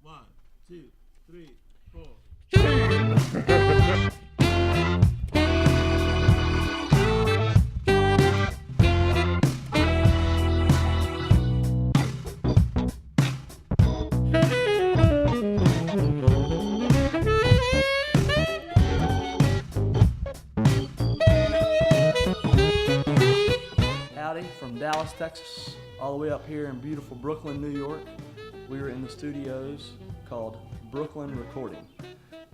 One, two, three, four. Howdy from Dallas, Texas, all the way up here in beautiful Brooklyn, New York. We are in the studios called Brooklyn Recording.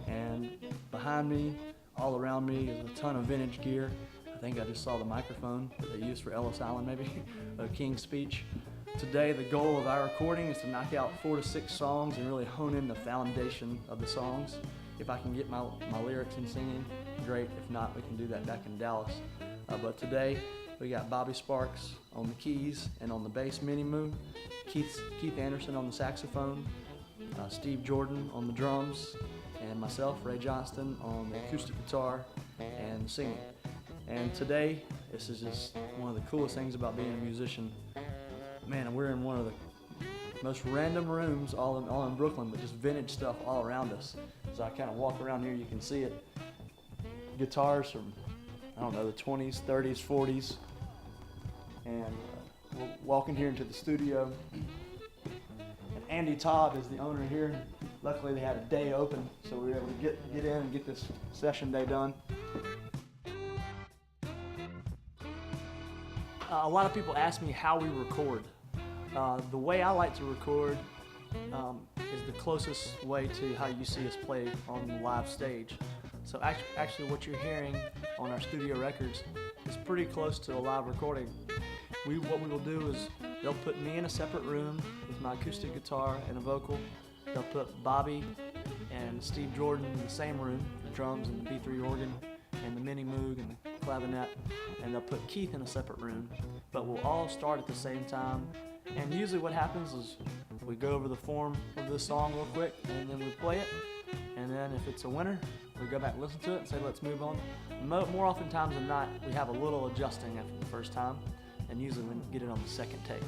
And behind me, all around me, is a ton of vintage gear. I think I just saw the microphone that they used for Ellis Allen, maybe, King's Speech. Today, the goal of our recording is to knock out 4 to 6 songs and really hone in the foundation of the songs. If I can get my lyrics and singing, great. If not, we can do that back in Dallas. But today, we got Bobby Sparks on the keys and on the bass Mini Moo, Keith Anderson on the saxophone, Steve Jordan on the drums, and myself, Ray Johnston, on the acoustic guitar and singing. And today, this is just one of the coolest things about being a musician. Man, we're in one of the most random rooms all in Brooklyn, but just vintage stuff all around us. As I kind of walk around here, you can see it. Guitars from, I don't know, the 20s, 30s, 40s. And we're walking here into the studio. And Andy Todd is the owner here. Luckily, they had a day open, so we were able to get in and get this session day done. A lot of people ask me how we record. The way I like to record is the closest way to how you see us play on the live stage. So actually what you're hearing on our studio records is pretty close to a live recording. What we will do is they'll put me in a separate room with my acoustic guitar and a vocal. They'll put Bobby and Steve Jordan in the same room, the drums and the B3 organ and the Mini Moog and the clavinet, and they'll put Keith in a separate room. But we'll all start at the same time. And usually what happens is we go over the form of this song real quick and then we play it. And then if it's a winner, we go back and listen to it and say, let's move on. More often times than not, we have a little adjusting after the first time, and usually we get it on the second take.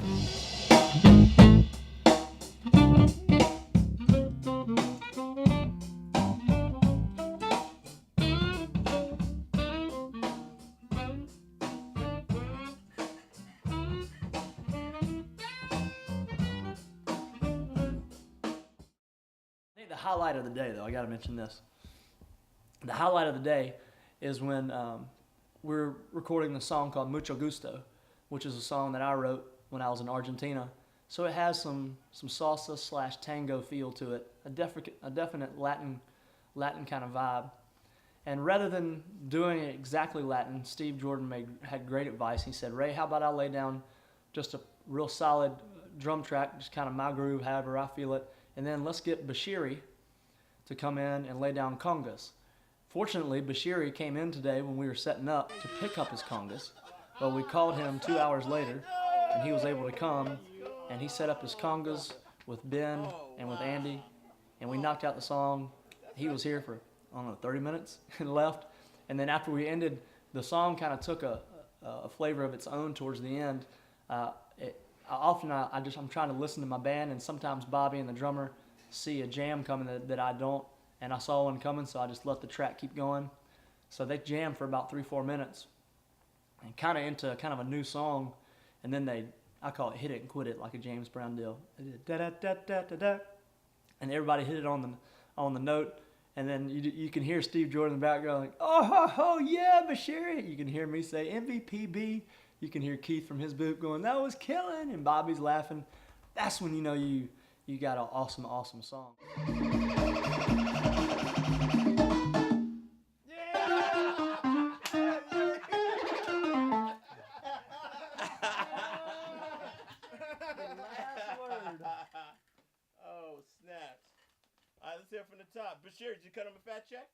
The highlight of the day, though, I gotta mention this. The highlight of the day is when we're recording the song called Mucho Gusto, which is a song that I wrote when I was in Argentina. So it has some salsa / tango feel to it, a definite Latin kind of vibe. And rather than doing it exactly Latin, Steve Jordan had great advice. He said, Ray, how about I lay down just a real solid drum track, just kind of my groove, however I feel it, and then let's get Bashiri to come in and lay down congas. Fortunately, Bashiri came in today when we were setting up to pick up his congas, but we called him 2 hours later, and he was able to come, and he set up his congas with Ben and with Andy, and we knocked out the song. He was here for, I don't know, 30 minutes and left, and then after we ended, the song kind of took a flavor of its own towards the end. I'm trying to listen to my band, and sometimes Bobby and the drummer see a jam coming that I don't, and I saw one coming, so I just let the track keep going. So they jammed for about 3-4 minutes, and kind of into kind of a new song, and then I call it hit it and quit it, like a James Brown deal. They did da da da da da da, and everybody hit it on the note, and then you can hear Steve Jordan in the background like, oh yeah, Bashiri. You can hear me say MVPB. You can hear Keith from his booth going, that was killing, and Bobby's laughing. That's when you know you got an awesome, awesome song. Oh, snaps. All right, let's hear it from the top. Bashir, did you cut him a fat check?